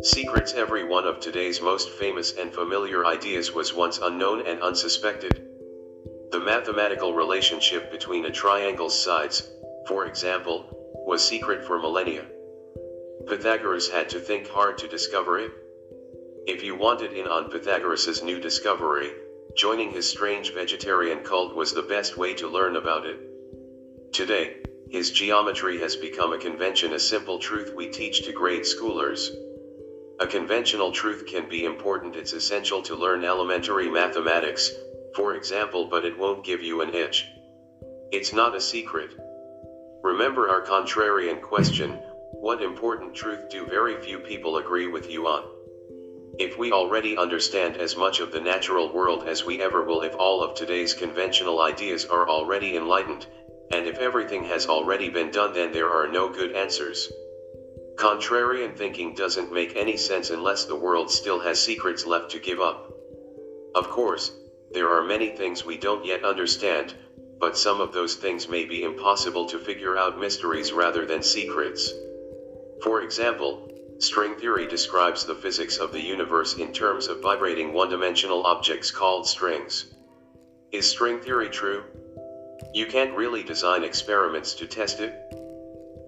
Secrets. Every one of today's most famous and familiar ideas was once unknown and unsuspected. The mathematical relationship between a triangle's sides, for example, was secret for millennia. Pythagoras had to think hard to discover it. If you wanted in on Pythagoras's new discovery, joining his strange vegetarian cult was the best way to learn about it. Today, his geometry has become a convention, a simple truth we teach to grade schoolers. A conventional truth can be important, it's essential to learn elementary mathematics, for example, but it won't give you an itch. It's not a secret. Remember our contrarian question: what important truth do very few people agree with you on? If we already understand as much of the natural world as we ever will, if all of today's conventional ideas are already enlightened, and if everything has already been done, then there are no good answers. Contrarian thinking doesn't make any sense unless the world still has secrets left to give up. Of course, there are many things we don't yet understand, but some of those things may be impossible to figure out, mysteries rather than secrets. For example, string theory describes the physics of the universe in terms of vibrating one-dimensional objects called strings. Is string theory true? You can't really design experiments to test it.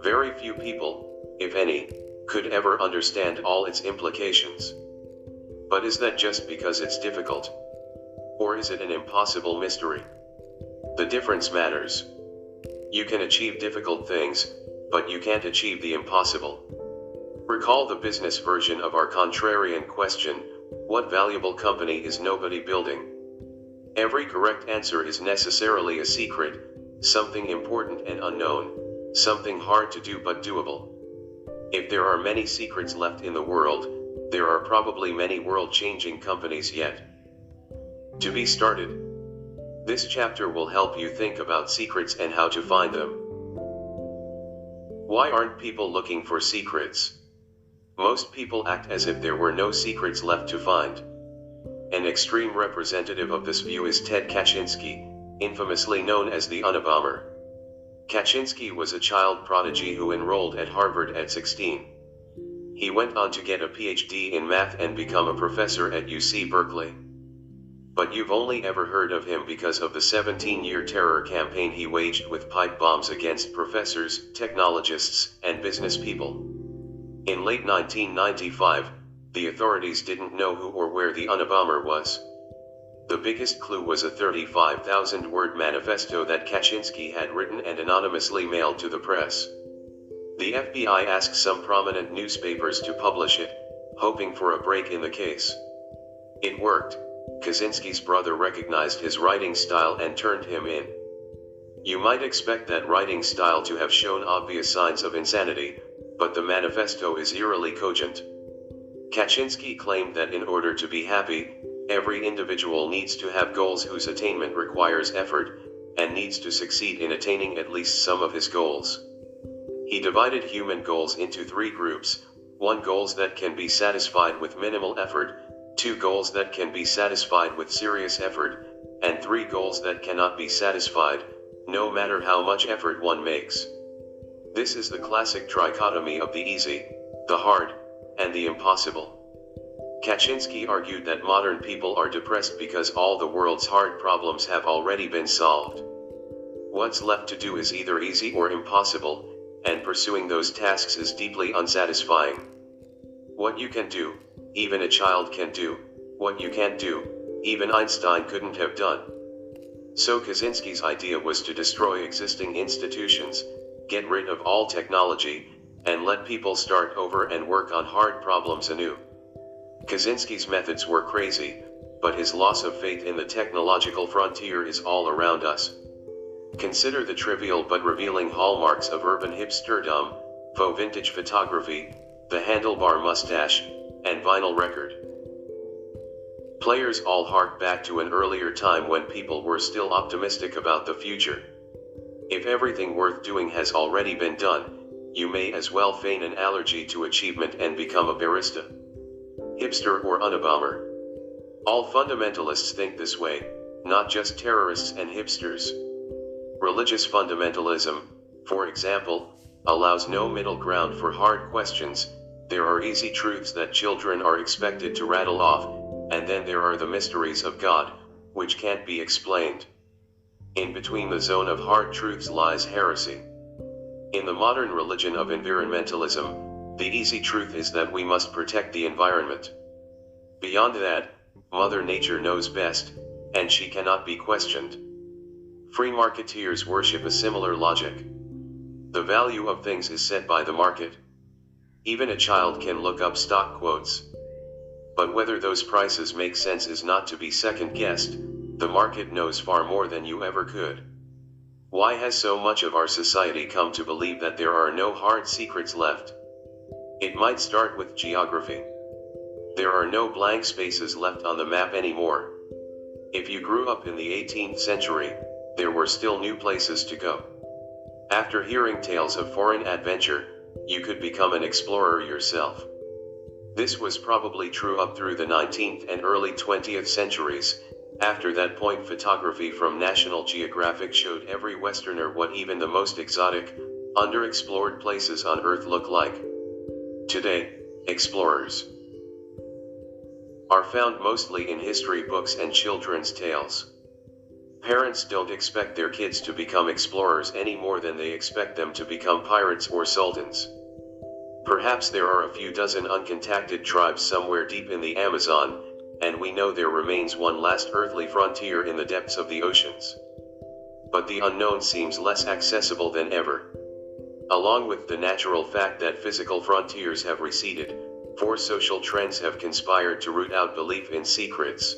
Very few people, if any, could ever understand all its implications. But is that just because it's difficult? Or is it an impossible mystery? The difference matters. You can achieve difficult things, but you can't achieve the impossible. Recall the business version of our contrarian question: what valuable company is nobody building? Every correct answer is necessarily a secret, something important and unknown, something hard to do but doable. If there are many secrets left in the world, there are probably many world-changing companies yet to be started. This chapter will help you think about secrets and how to find them. Why aren't people looking for secrets? Most people act as if there were no secrets left to find. An extreme representative of this view is Ted Kaczynski, infamously known as the Unabomber. Kaczynski was a child prodigy who enrolled at Harvard at 16. He went on to get a PhD in math and become a professor at UC Berkeley. But you've only ever heard of him because of the 17-year terror campaign he waged with pipe bombs against professors, technologists, and business people. In late 1995, the authorities didn't know who or where the Unabomber was. The biggest clue was a 35,000-word manifesto that Kaczynski had written and anonymously mailed to the press. The FBI asked some prominent newspapers to publish it, hoping for a break in the case. It worked. Kaczynski's brother recognized his writing style and turned him in. You might expect that writing style to have shown obvious signs of insanity, but the manifesto is eerily cogent. Kaczynski claimed that in order to be happy, every individual needs to have goals whose attainment requires effort, and needs to succeed in attaining at least some of his goals. He divided human goals into 3 groups: 1 goals that can be satisfied with minimal effort, 2 goals that can be satisfied with serious effort, and 3 goals that cannot be satisfied, no matter how much effort one makes. This is the classic trichotomy of the easy, the hard, and the impossible. Kaczynski argued that modern people are depressed because all the world's hard problems have already been solved. What's left to do is either easy or impossible, and pursuing those tasks is deeply unsatisfying. What you can do, even a child can do. What you can't do, even Einstein couldn't have done. So Kaczynski's idea was to destroy existing institutions, get rid of all technology, and let people start over and work on hard problems anew. Kaczynski's methods were crazy, but his loss of faith in the technological frontier is all around us. Consider the trivial but revealing hallmarks of urban hipsterdom: faux vintage photography, the handlebar mustache, and vinyl record. Players all hark back to an earlier time when people were still optimistic about the future. If everything worth doing has already been done, you may as well feign an allergy to achievement and become a barista. Hipster or Unabomber. All fundamentalists think this way, not just terrorists and hipsters. Religious fundamentalism, for example, allows no middle ground for hard questions, There are easy truths that children are expected to rattle off, and then there are the mysteries of God, which can't be explained. In between the zone of hard truths lies heresy. In the modern religion of environmentalism, the easy truth is that we must protect the environment. Beyond that, Mother Nature knows best, and she cannot be questioned. Free marketeers worship a similar logic. The value of things is set by the market. Even a child can look up stock quotes. But whether those prices make sense is not to be second-guessed. The market knows far more than you ever could. Why has so much of our society come to believe that there are no hard secrets left? It might start with geography. There are no blank spaces left on the map anymore. If you grew up in the 18th century, there were still new places to go. After hearing tales of foreign adventure, you could become an explorer yourself. This was probably true up through the 19th and early 20th centuries. After that point, photography from National Geographic showed every Westerner what even the most exotic, underexplored places on Earth look like. Today, explorers are found mostly in history books and children's tales. Parents don't expect their kids to become explorers any more than they expect them to become pirates or sultans. Perhaps there are a few dozen uncontacted tribes somewhere deep in the Amazon, and we know there remains one last earthly frontier in the depths of the oceans. But the unknown seems less accessible than ever. Along with the natural fact that physical frontiers have receded, 4 social trends have conspired to root out belief in secrets.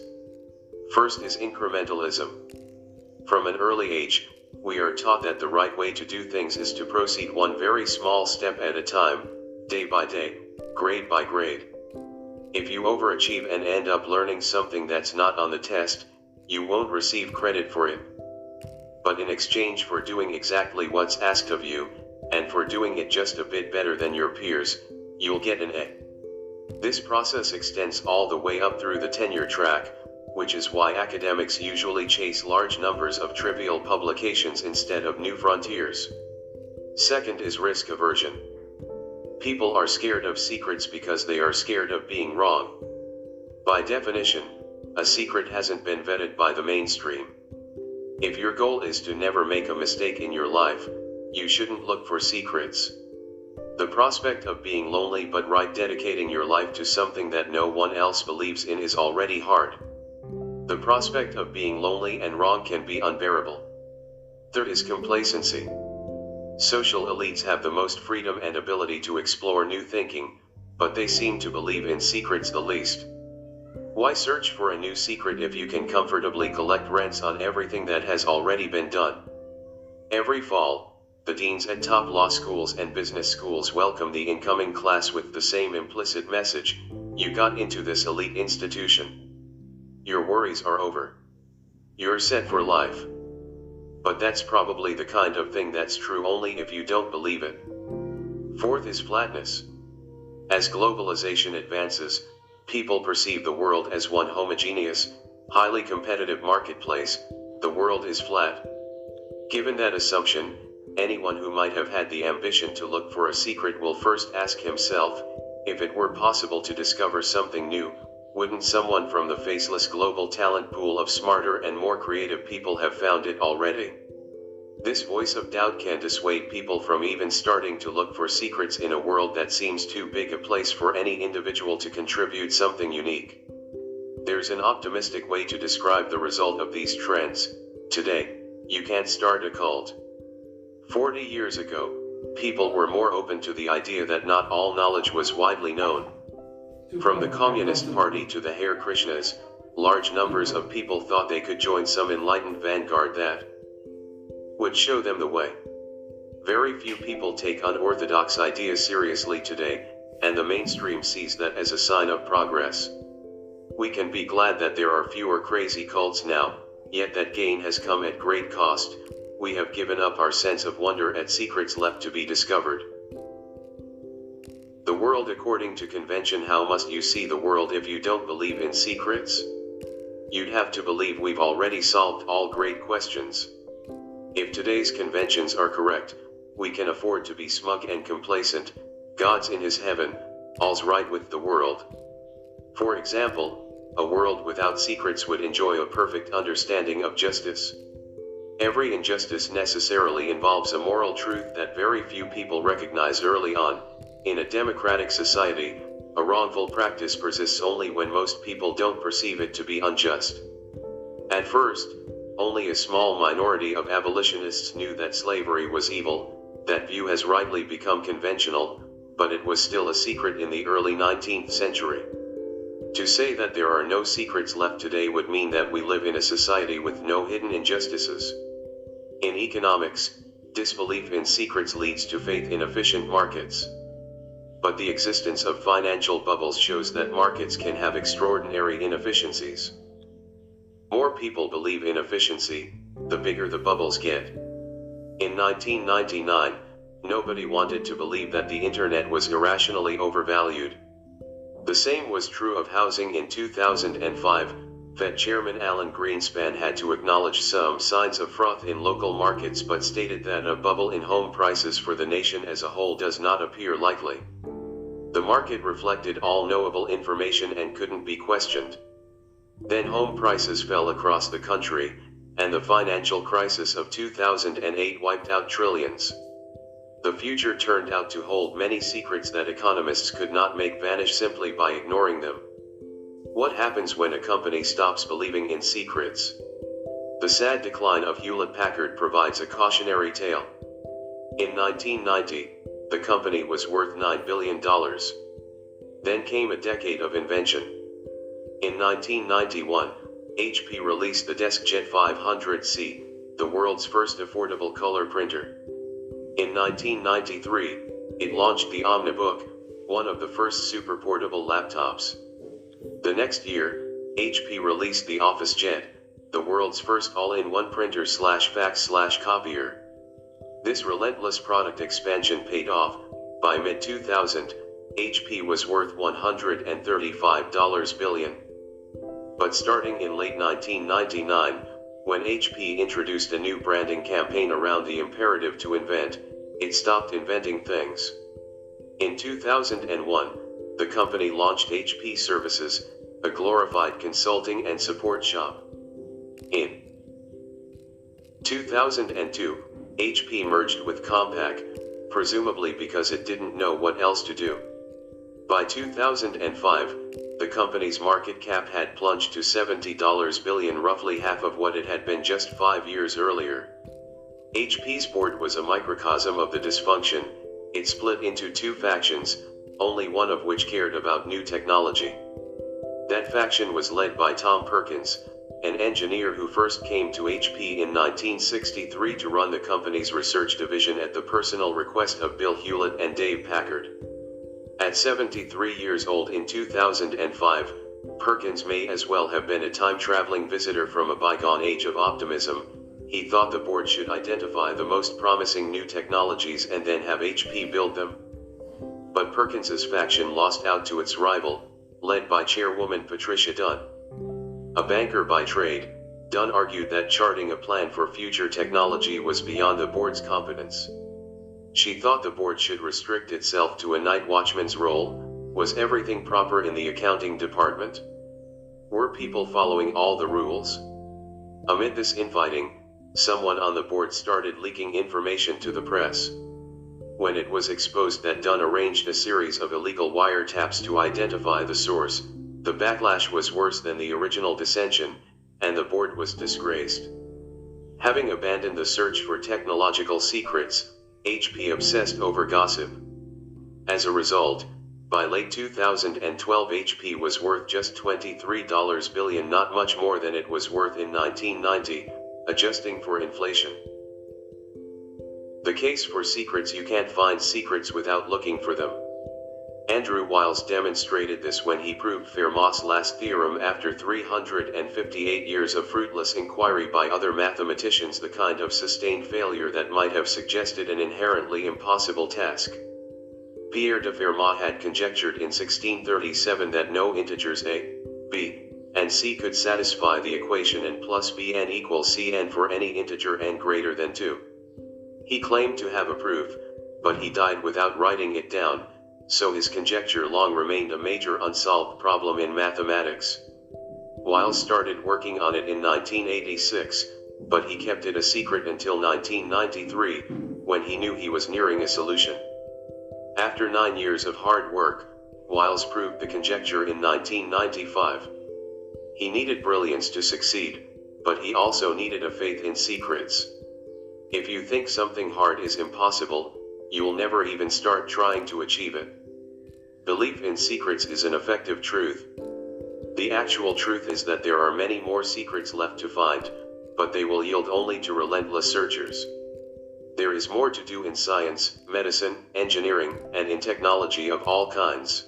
First is incrementalism. From an early age, we are taught that the right way to do things is to proceed one very small step at a time, day by day, grade by grade. If you overachieve and end up learning something that's not on the test, you won't receive credit for it. But in exchange for doing exactly what's asked of you, and for doing it just a bit better than your peers, you'll get an A. This process extends all the way up through the tenure track, which is why academics usually chase large numbers of trivial publications instead of new frontiers. Second is risk aversion. People are scared of secrets because they are scared of being wrong. By definition, a secret hasn't been vetted by the mainstream. If your goal is to never make a mistake in your life, you shouldn't look for secrets. The prospect of being lonely but right dedicating your life to something that no one else believes in is already hard. The prospect of being lonely and wrong can be unbearable. Third is complacency. Social elites have the most freedom and ability to explore new thinking, but they seem to believe in secrets the least. Why search for a new secret if you can comfortably collect rents on everything that has already been done? Every fall, the deans at top law schools and business schools welcome the incoming class with the same implicit message: you got into this elite institution. Your worries are over. You're set for life. But that's probably the kind of thing that's true only if you don't believe it. Fourth is flatness. As globalization advances, people perceive the world as one homogeneous, highly competitive marketplace. The world is flat. Given that assumption, anyone who might have had the ambition to look for a secret will first ask himself, if it were possible to discover something new, wouldn't someone from the faceless global talent pool of smarter and more creative people have found it already? This voice of doubt can dissuade people from even starting to look for secrets in a world that seems too big a place for any individual to contribute something unique. There's an optimistic way to describe the result of these trends. Today, you can't start a cult. 40 years ago, people were more open to the idea that not all knowledge was widely known. From the Communist Party to the Hare Krishnas, large numbers of people thought they could join some enlightened vanguard that would show them the way. Very few people take unorthodox ideas seriously today, and the mainstream sees that as a sign of progress. We can be glad that there are fewer crazy cults now, yet that gain has come at great cost. We have given up our sense of wonder at secrets left to be discovered. The world according to convention. How must you see the world if you don't believe in secrets? You'd have to believe we've already solved all great questions. If today's conventions are correct, we can afford to be smug and complacent. God's in his heaven, all's right with the world. For example, a world without secrets would enjoy a perfect understanding of justice. Every injustice necessarily involves a moral truth that very few people recognize early on. In a democratic society, a wrongful practice persists only when most people don't perceive it to be unjust. At first, only a small minority of abolitionists knew that slavery was evil. That view has rightly become conventional, but it was still a secret in the early 19th century. To say that there are no secrets left today would mean that we live in a society with no hidden injustices. In economics, disbelief in secrets leads to faith in efficient markets. But the existence of financial bubbles shows that markets can have extraordinary inefficiencies. More people believe in efficiency, the bigger the bubbles get. In 1999, nobody wanted to believe that the internet was irrationally overvalued. The same was true of housing in 2005. Fed Chairman Alan Greenspan had to acknowledge some signs of froth in local markets but stated that a bubble in home prices for the nation as a whole does not appear likely. The market reflected all knowable information and couldn't be questioned. Then home prices fell across the country, and the financial crisis of 2008 wiped out trillions. The future turned out to hold many secrets that economists could not make vanish simply by ignoring them. What happens when a company stops believing in secrets? The sad decline of Hewlett-Packard provides a cautionary tale. In 1990, the company was worth $9 billion. Then came a decade of invention. In 1991, HP released the DeskJet 500C, the world's first affordable color printer. In 1993, it launched the Audiobook, one of the first super portable laptops. The next year, HP released the OfficeJet, the world's first all-in-one printer/fax/copier. This relentless product expansion paid off. By mid-2000, HP was worth $135 billion. But starting in late 1999, when HP introduced a new branding campaign around the imperative to invent, it stopped inventing things. In 2001, the company launched HP Services, a glorified consulting and support shop. In 2002, HP merged with Compaq, presumably because it didn't know what else to do. By 2005, the company's market cap had plunged to $70 billion, roughly half of what it had been just 5 years earlier. HP's board was a microcosm of the dysfunction. It split into two factions, only one of which cared about new technology. That faction was led by Tom Perkins, an engineer who first came to HP in 1963 to run the company's research division at the personal request of Bill Hewlett and Dave Packard. At 73 years old in 2005, Perkins may as well have been a time-traveling visitor from a bygone age of optimism. He thought the board should identify the most promising new technologies and then have HP build them. But Perkins's faction lost out to its rival, led by chairwoman Patricia Dunn. A banker by trade, Dunn argued that charting a plan for future technology was beyond the board's competence. She thought the board should restrict itself to a night watchman's role. Was everything proper in the accounting department? Were people following all the rules? Amid this infighting, someone on the board started leaking information to the press. When it was exposed that Dunn arranged a series of illegal wiretaps to identify the source, the backlash was worse than the original dissension, and the board was disgraced. Having abandoned the search for technological secrets, HP obsessed over gossip. As a result, by late 2012 HP was worth just $23 billion, not much more than it was worth in 1990, adjusting for inflation. The case for secrets: you can't find secrets without looking for them. Andrew Wiles demonstrated this when he proved Fermat's last theorem after 358 years of fruitless inquiry by other mathematicians, the kind of sustained failure that might have suggested an inherently impossible task. Pierre de Fermat had conjectured in 1637 that no integers a, b, and c could satisfy the equation n plus bn equals cn for any integer n greater than 2. He claimed to have a proof, but he died without writing it down. so his conjecture long remained a major unsolved problem in mathematics. Wiles started working on it in 1986, but he kept it a secret until 1993, when he knew he was nearing a solution. After 9 years of hard work, Wiles proved the conjecture in 1995. He needed brilliance to succeed, but he also needed a faith in secrets. If you think something hard is impossible, you will never even start trying to achieve it. Belief in secrets is an effective truth. The actual truth is that there are many more secrets left to find, but they will yield only to relentless searchers. There is more to do in science, medicine, engineering, and in technology of all kinds.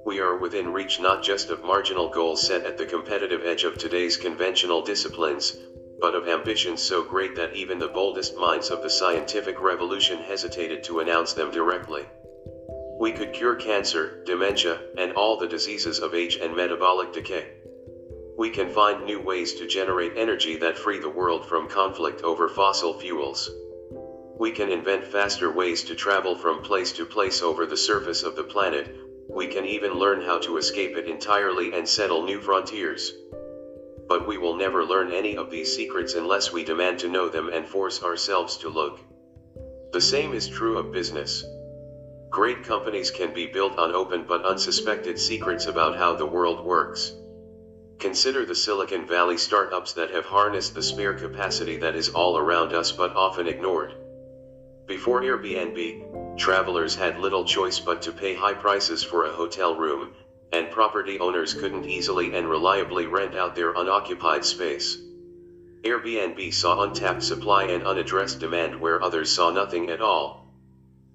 We are within reach not just of marginal goals set at the competitive edge of today's conventional disciplines, but of ambitions so great that even the boldest minds of the scientific revolution hesitated to announce them directly. We could cure cancer, dementia, and all the diseases of age and metabolic decay. We can find new ways to generate energy that free the world from conflict over fossil fuels. We can invent faster ways to travel from place to place over the surface of the planet. We can even learn how to escape it entirely and settle new frontiers. But we will never learn any of these secrets unless we demand to know them and force ourselves to look. The same is true of business. Great companies can be built on open but unsuspected secrets about how the world works. Consider the Silicon Valley startups that have harnessed the spare capacity that is all around us but often ignored. Before Airbnb, travelers had little choice but to pay high prices for a hotel room, and property owners couldn't easily and reliably rent out their unoccupied space. Airbnb saw untapped supply and unaddressed demand where others saw nothing at all.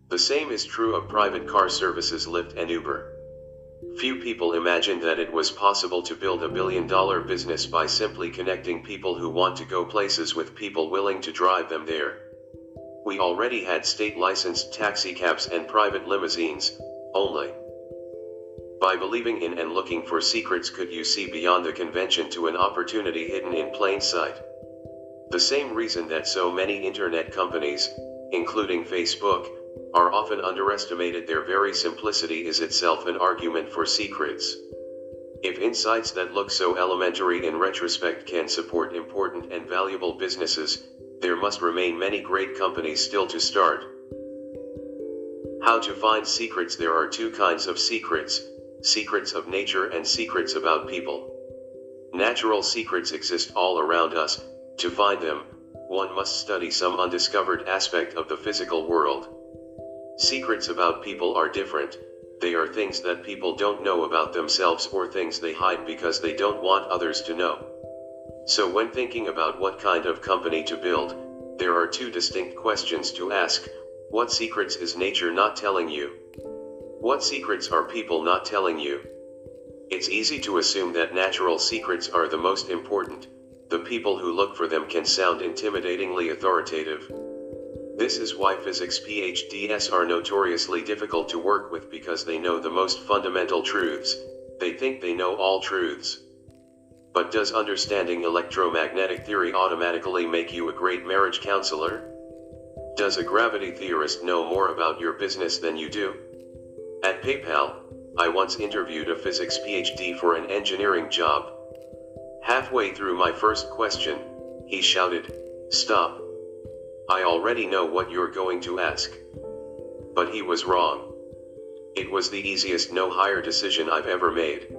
The same is true of private car services Lyft and Uber. Few people imagined that it was possible to build a billion-dollar business by simply connecting people who want to go places with people willing to drive them there. We already had state-licensed taxicabs and private limousines, only. By believing in and looking for secrets could you see beyond the convention to an opportunity hidden in plain sight. The same reason that so many internet companies, including Facebook, are often underestimated, their very simplicity is itself an argument for secrets. If insights that look so elementary in retrospect can support important and valuable businesses, there must remain many great companies still to start. How to find secrets? There are two kinds of secrets: secrets of nature and secrets about people. Natural secrets exist all around us. To find them, one must study some undiscovered aspect of the physical world. Secrets about people are different. They are things that people don't know about themselves or things they hide because they don't want others to know. So when thinking about what kind of company to build, there are two distinct questions to ask. What secrets is nature not telling you? What secrets are people not telling you? It's easy to assume that natural secrets are the most important. The people who look for them can sound intimidatingly authoritative. This is why physics PhDs are notoriously difficult to work with, because they know the most fundamental truths. They think they know all truths. But does understanding electromagnetic theory automatically make you a great marriage counselor? Does a gravity theorist know more about your business than you do? At PayPal, I once interviewed a physics PhD for an engineering job. Halfway through my first question, he shouted, "Stop. I already know what you're going to ask." But he was wrong. It was the easiest no-hire decision I've ever made.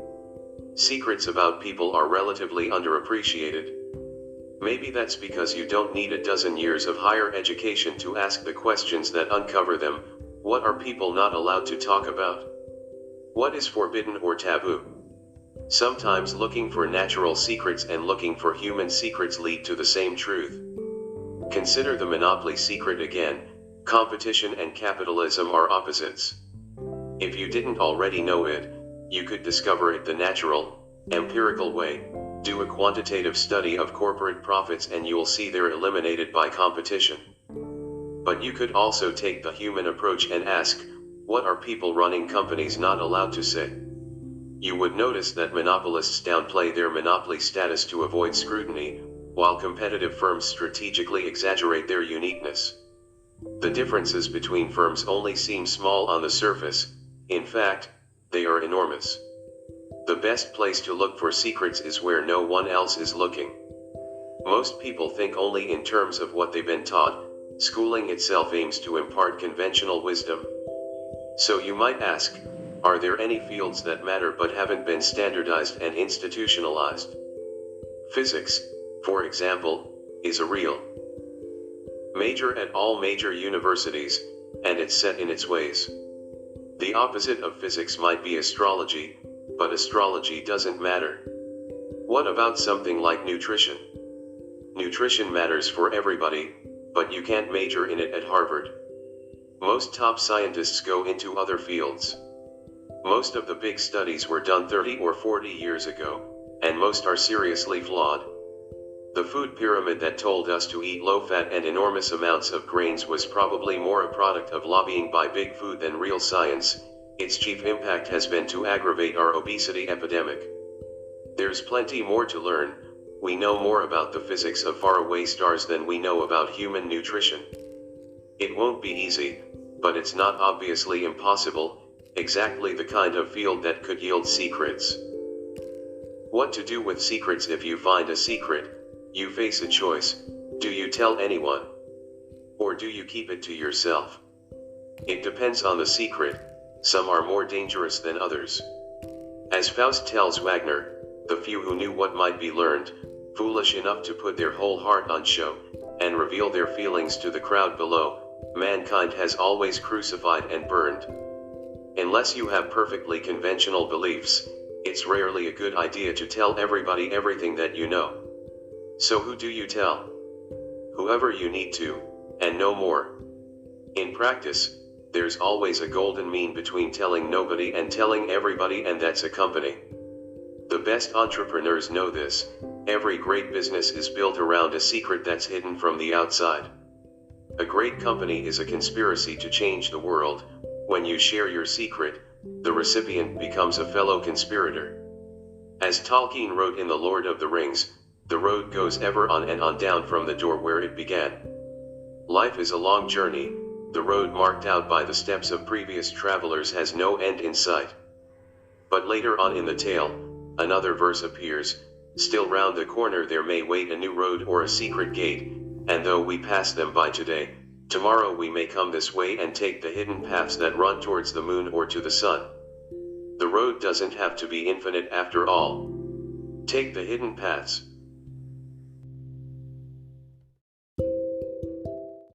Secrets about people are relatively underappreciated. Maybe that's because you don't need a dozen years of higher education to ask the questions that uncover them. What are people not allowed to talk about? What is forbidden or taboo? Sometimes looking for natural secrets and looking for human secrets lead to the same truth. Consider the monopoly secret again. Competition and capitalism are opposites. If you didn't already know it, you could discover it the natural, empirical way. Do a quantitative study of corporate profits and you'll see they're eliminated by competition. But you could also take the human approach and ask, what are people running companies not allowed to say? You would notice that monopolists downplay their monopoly status to avoid scrutiny, while competitive firms strategically exaggerate their uniqueness. The differences between firms only seem small on the surface, In fact, they are enormous. The best place to look for secrets is where no one else is looking. Most people think only in terms of what they've been taught. Schooling itself aims to impart conventional wisdom. So you might ask, are there any fields that matter but haven't been standardized and institutionalized? Physics, for example, is a real major at all major universities, and it's set in its ways. The opposite of physics might be astrology, but astrology doesn't matter. What about something like nutrition? Nutrition matters for everybody, but you can't major in it at Harvard. Most top scientists go into other fields. Most of the big studies were done 30 or 40 years ago, and most are seriously flawed. The food pyramid that told us to eat low-fat and enormous amounts of grains was probably more a product of lobbying by big food than real science. Its chief impact has been to aggravate our obesity epidemic. There's plenty more to learn. We know more about the physics of faraway stars than we know about human nutrition. It won't be easy, but it's not obviously impossible, exactly the kind of field that could yield secrets. What to do with secrets? If you find a secret, you face a choice. Do you tell anyone? Or do you keep it to yourself? It depends on the secret. Some are more dangerous than others. As Faust tells Wagner, the few who knew what might be learned, foolish enough to put their whole heart on show, and reveal their feelings to the crowd below, mankind has always crucified and burned. Unless you have perfectly conventional beliefs, it's rarely a good idea to tell everybody everything that you know. So who do you tell? Whoever you need to, and no more. In practice, there's always a golden mean between telling nobody and telling everybody, and that's a company. The best entrepreneurs know this. Every great business is built around a secret that's hidden from the outside. A great company is a conspiracy to change the world. When you share your secret, the recipient becomes a fellow conspirator. As Tolkien wrote in The Lord of the Rings, the road goes ever on and on down from the door where it began. Life is a long journey. The road marked out by the steps of previous travelers has no end in sight. But later on in the tale, another verse appears. Still round the corner there may wait a new road or a secret gate, and though we pass them by today, tomorrow we may come this way and take the hidden paths that run towards the moon or to the sun. The road doesn't have to be infinite after all. Take the hidden paths.